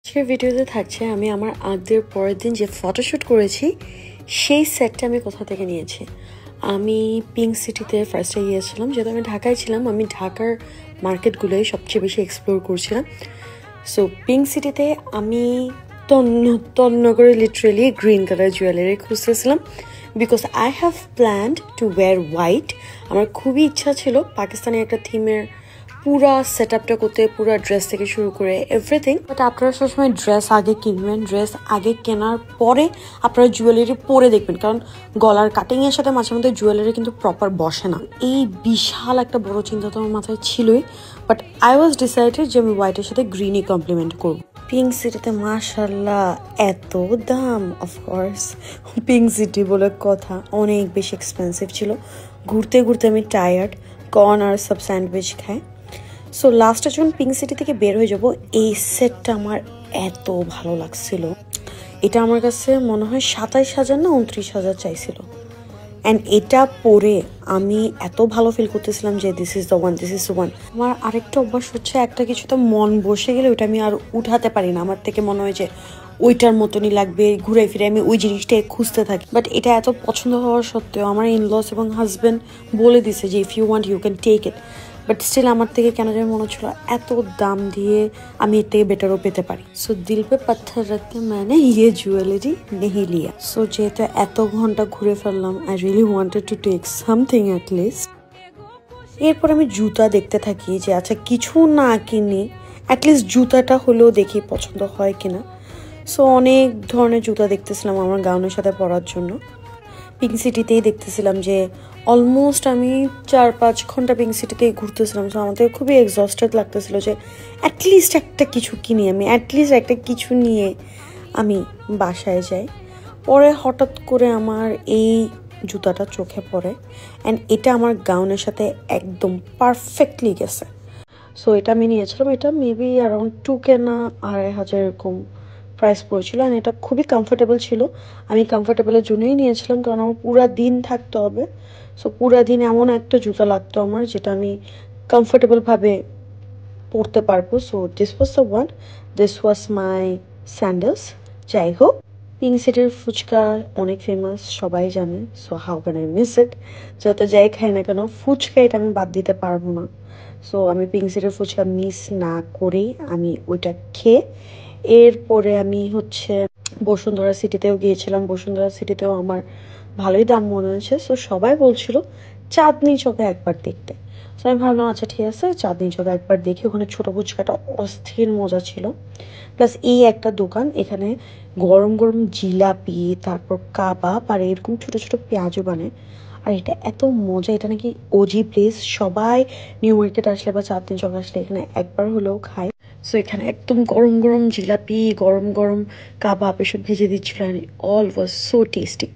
আজকের ভিডিওতে থাকছে আমি আমার আগের পরের দিন যে ফটোশ্যুট করেছি সেই সেটটা আমি কোথা থেকে নিয়েছি। আমি পিঙ্ক সিটিতে ফার্স্টে গিয়েছিলাম, যেহেতু আমি ঢাকায় ছিলাম, আমি ঢাকার মার্কেটগুলোই সবচেয়ে বেশি এক্সপ্লোর করছিলাম। সো পিঙ্ক সিটিতে আমি তন্ন করে লিটারেলি গ্রিন কালার জুয়েলারি খুঁজতেছিলাম because I have planned to wear white. আমার খুবই ইচ্ছা ছিল পাকিস্তানি একটা থিমের পুরা সেট আপটা করতে, পুরা ড্রেস থেকে শুরু করে এভরিথিং। বাট আপনারা সবসময় ড্রেস আগে কিনবেন, ড্রেস আগে কেনার পরে আপনারা জুয়েলারি পরে দেখবেন, কারণ গলার কাটিংয়ের সাথে মাঝে মধ্যে জুয়েলারি কিন্তু প্রপার বসে না। এই বিশাল একটা বড় চিন্তা তো আমার মাথায় ছিলই, বাট আই ওয়াজ ডিসাইডেড যে আমি হোয়াইটের সাথে গ্রিনই কমপ্লিমেন্ট করব। পিঙ্ক সিটিতে মাশাল্লাহ এত দাম, অফকোর্স পিঙ্ক সিটি বলে কথা, অনেক বেশি এক্সপেন্সিভ ছিল। ঘুরতে ঘুরতে আমি টায়ার্ড, কর্ন আর সব স্যান্ডউইচ খায়। সো লাস্টে যখন পিঙ্ক সিটি থেকে বের হয়ে যাব, এই সেটটা আমার এত ভালো লাগছিল। এটা আমার কাছে মনে হয় 27,000 না 29,000 চাইছিল। অ্যান্ড এটা পরে আমি এত ভালো ফিল করতেছিলাম যে this is the one, this is the one. আমার আরেকটা অভ্যাস হচ্ছে, একটা কিছুতে মন বসে গেলে ওইটা আমি আর উঠাতে পারি না। আমার থেকে মনে হয় যে ওইটার মতনই লাগবে, ঘুরে ফিরে আমি ওই জিনিসটাই খুঁজতে থাকি। বাট এটা এত পছন্দ হওয়ার সত্ত্বেও আমার ইনলস এবং হাজব্যান্ড বলে দিছে যে if you want you can take it. But still আমার থেকে কেন যেন মনে হচ্ছিল এত দাম দিয়ে আমি এর থেকে বেটারও পেতে পারি। সো দিল পে পাথর রাখতে মানে ইয়ে জুয়েলারি নেহি লিয়া। সো যেহেতু এত ঘন্টা ঘুরে ফেললাম, I really wanted to take something at least. এরপর আমি জুতা দেখতে থাকি যে আচ্ছা কিছু না কিনি, অ্যাটলিস্ট জুতাটা হলেও দেখি পছন্দ হয় কিনা। সো অনেক ধরনের জুতা দেখতেছিলাম আমার গাউনের সাথে পরার জন্য। পিঙ্ক সিটিতেই দেখতেছিলাম যে অলমোস্ট আমি 4-5 ঘন্টা পিঙ্ক সিটিতেই ঘুরতেছিলাম। সো আমাদের খুবই এক্সস্টেড লাগতেছিল যে অ্যাটলিস্ট একটা কিছু কিনি, আমি অ্যাটলিস্ট একটা কিছু নিয়ে আমি বাসায় যাই। পরে হঠাৎ করে আমার এই জুতাটা চোখে পড়ে, অ্যান্ড এটা আমার গাউনের সাথে একদম পারফেক্টলি গেছে। সো এটা আমি নিয়েছিলাম, এটা মেবি অ্যারাউন্ড 2K না 2,500 এরকম প্রাইস পড়েছিল। অ্যান্ড এটা খুবই কমফোর্টেবল ছিল। আমি কমফোর্টেবলের জন্যই নিয়েছিলাম, কারণ আমার পুরা দিন থাকতে হবে। সো পুরা দিন এমন একটা জুতা লাগতো আমার যেটা আমি কমফোর্টেবলভাবে পরতে পারবো। So this was the one, this was my sandals. যাই হোক, পিঙ্ক সিটির ফুচকা অনেক ফেমাস, সবাই জানে। So how can I miss it. যত যাই খাই না কেন, ফুচকা এটা আমি বাদ দিতে পারবো না। সো আমি পিঙ্ক সিটির ফুচকা মিস না করেই আমি ওইটা খেয়ে এরপরে আমি হচ্ছে বসুন্ধরা সিটিতেও গিয়েছিলাম। বসুন্ধরা সিটিতেও আমার ভালোই দাম মনে হয়েছে। সো সবাই বলছিল চাঁদনি চকে একবার দেখতে। সো আমি ভাবলাম আচ্ছা ঠিক আছে, চাঁদনি চকে একবার দেখি। ওখানে ছোটো ফুচকাটা অস্থির মজা ছিল। প্লাস এই একটা দোকান, এখানে গরম গরম জিলাপি, তারপর কাবাব আর এরকম ছোটো ছোটো পেঁয়াজও বানায়। আর এটা এত মজা, এটা নাকি ওজি প্লেস। সবাই নিউ মার্কেট আসলে বা চাঁদনি চক আসলে এখানে একবার হলেও খায়। সো এখানে একদম গরম গরম জিলাপি, গরম গরম কাবাব এসব ভেজে দিচ্ছিল, all was so tasty.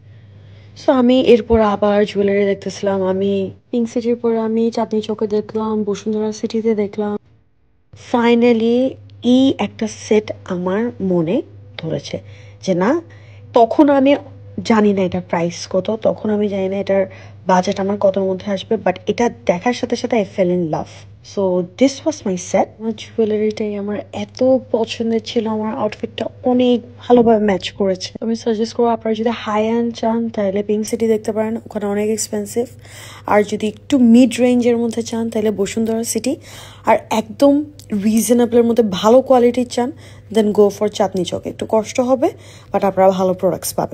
So আমি এরপর আবার জুয়েলারি দেখতেছিলাম। আমি পিঙ্ক সিটির পর আমি চাঁদনি চকে দেখলাম, বসুন্ধরা সিটিতে দেখলাম। ফাইনালি এই একটা সেট আমার মনে ধরেছে যে না, তখন আমি জানি না এটার প্রাইস কত, তখন আমি জানি না এটার বাজেট আমার কতর মধ্যে আসবে, বাট এটা দেখার সাথে সাথে I fail in love. So this was my set. আমার জুয়েলারিটাই আমার এত পছন্দের ছিল, আমার আউটফিটটা অনেক ভালোভাবে ম্যাচ করেছে। আমি সাজেস্ট করবো আপনারা যদি হাই এন্ড চান তাহলে পিঙ্ক সিটি দেখতে পারেন, ওখানে অনেক এক্সপেন্সিভ। আর যদি একটু মিড রেঞ্জের মধ্যে চান তাহলে বসুন্ধরা সিটি। আর একদম রিজনেবলের মধ্যে ভালো কোয়ালিটির চান দেন গো ফর চাঁদনি চক। একটু কষ্ট হবে বাট আপনারা ভালো প্রোডাক্টস পাবেন।